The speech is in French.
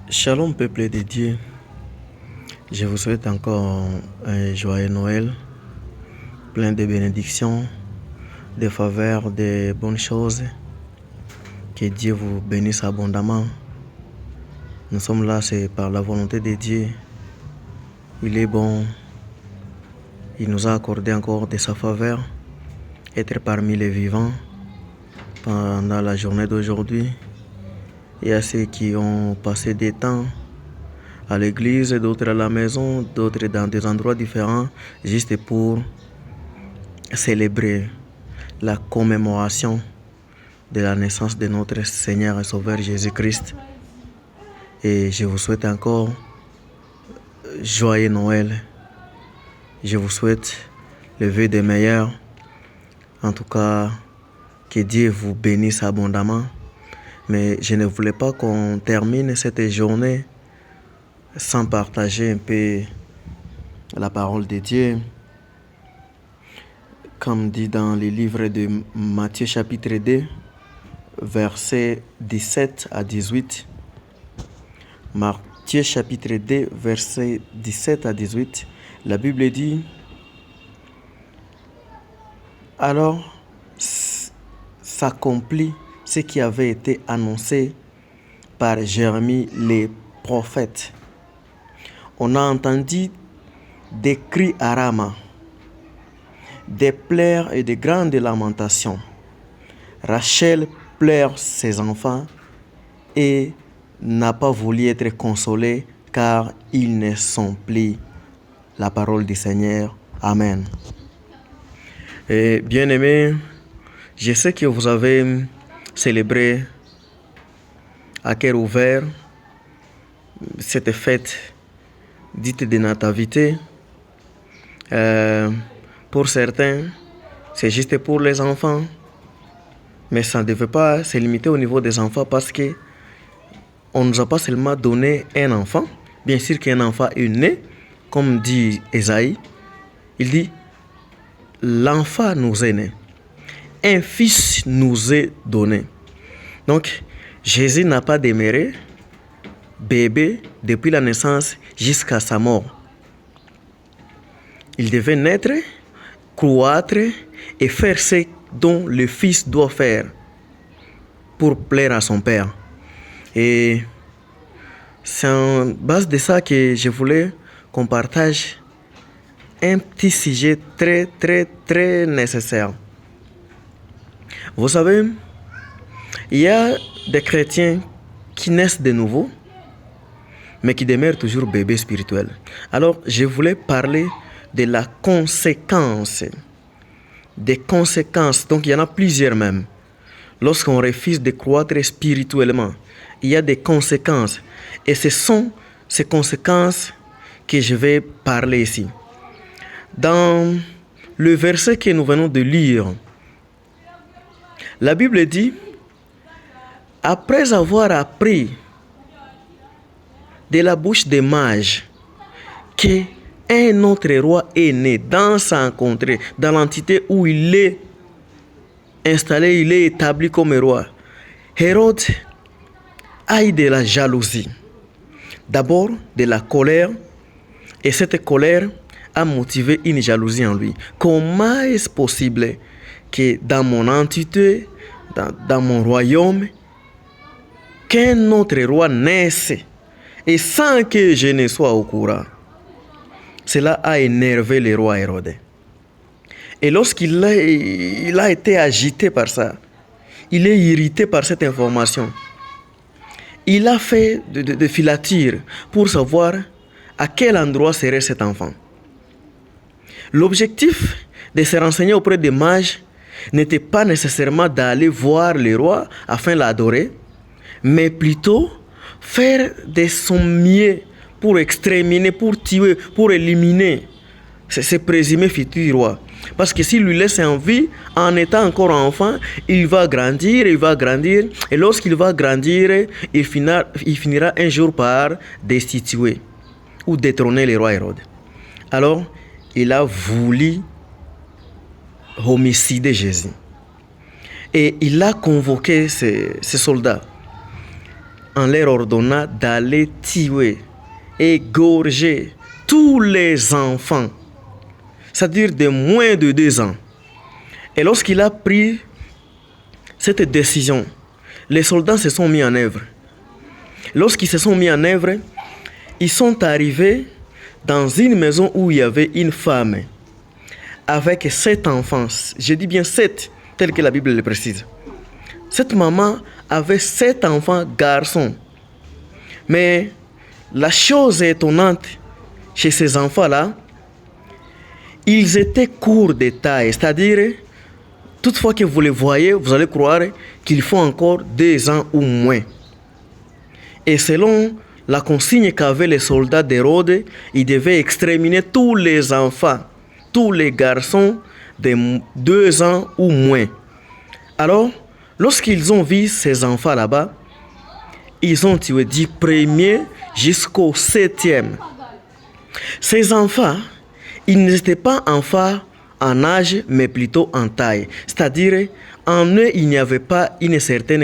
Shalom peuple de Dieu, je vous souhaite encore un joyeux Noël, plein de bénédictions, de faveurs, de bonnes choses. Que Dieu vous bénisse abondamment. Nous sommes là, c'est par la volonté de Dieu. Il est bon, il nous a accordé encore de sa faveur, être parmi les vivants pendant la journée d'aujourd'hui. Il y a ceux qui ont passé des temps à l'église, d'autres à la maison, d'autres dans des endroits différents, juste pour célébrer la commémoration de la naissance de notre Seigneur et Sauveur Jésus-Christ. Et je vous souhaite encore joyeux Noël. Je vous souhaite le vœu des meilleurs. En tout cas, que Dieu vous bénisse abondamment. Mais je ne voulais pas qu'on termine cette journée sans partager un peu la parole de Dieu. Comme dit dans le livre de Matthieu chapitre 2, versets 17 à 18. Matthieu chapitre 2, versets 17 à 18. La Bible dit: alors s'accomplit ce qui avait été annoncé par Jérémie le prophète. On a entendu des cris à Rama, des pleurs et de grandes lamentations. Rachel pleure ses enfants et n'a pas voulu être consolée car ils ne sont plus. La parole du Seigneur. Amen. Et bien-aimés, je sais que vous avez célébré à cœur ouvert cette fête dite de nativité. Pour certains, c'est juste pour les enfants, mais ça ne devait pas se limiter au niveau des enfants parce que on ne nous a pas seulement donné un enfant. Bien sûr qu'un enfant est né, comme dit Ésaïe. Il dit: l'enfant nous est né, un fils nous est donné. Donc, Jésus n'a pas demeuré bébé depuis la naissance jusqu'à sa mort. Il devait naître, croître et faire ce dont le fils doit faire pour plaire à son père. Et c'est en base de ça que je voulais qu'on partage un petit sujet très nécessaire. Vous savez, il y a des chrétiens qui naissent de nouveau, mais qui demeurent toujours bébés spirituels. Alors, je voulais parler de la conséquence. Des conséquences, donc il y en a plusieurs même. Lorsqu'on refuse de croître spirituellement, il y a des conséquences. Et ce sont ces conséquences que je vais parler ici. Dans le verset que nous venons de lire, la Bible dit: après avoir appris de la bouche des mages qu'un autre roi est né dans sa contrée, dans l'entité où il est installé, il est établi comme roi, Hérode a eu de la jalousie. D'abord de la colère, et cette colère a motivé une jalousie en lui. Comment est-ce possible que dans mon entité, dans mon royaume, qu'un autre roi naisse et sans que je ne sois au courant? Cela a énervé le roi Hérode. Et lorsqu'il a été agité par ça, il est irrité par cette information. Il a fait de filature pour savoir à quel endroit serait cet enfant. L'objectif de se renseigner auprès des mages n'était pas nécessairement d'aller voir le roi afin de l'adorer, mais plutôt faire de son mieux pour exterminer, pour tuer, pour éliminer ce présumé futur roi. Parce que s'il lui laisse en vie, en étant encore enfant, il va grandir, et lorsqu'il va grandir, il finira un jour par destituer ou détrôner le roi Hérode. Alors, il a voulu homicider Jésus. Et il a convoqué ces soldats. on leur ordonna d'aller tuer, égorger tous les enfants, c'est-à-dire de moins de 2 ans. Et lorsqu'il a pris cette décision, les soldats se sont mis en œuvre. Lorsqu'ils se sont mis en œuvre, ils sont arrivés dans une maison où il y avait une femme avec 7 enfants. Je dis bien 7, tel que la Bible le précise. Cette maman avait 7 enfants garçons. Mais la chose étonnante chez ces enfants-là, ils étaient courts de taille. C'est-à-dire, toutefois que vous les voyez, vous allez croire qu'ils font encore 2 ans ou moins. Et selon la consigne qu'avaient les soldats d'Hérode, ils devaient exterminer tous les enfants, tous les garçons de 2 ans ou moins. Alors, lorsqu'ils ont vu ces enfants là-bas, ils ont tué du premier jusqu'au 7e. Ces enfants, ils n'étaient pas enfants en âge, mais plutôt en taille. C'est-à-dire, en eux, il n'y avait pas une certaine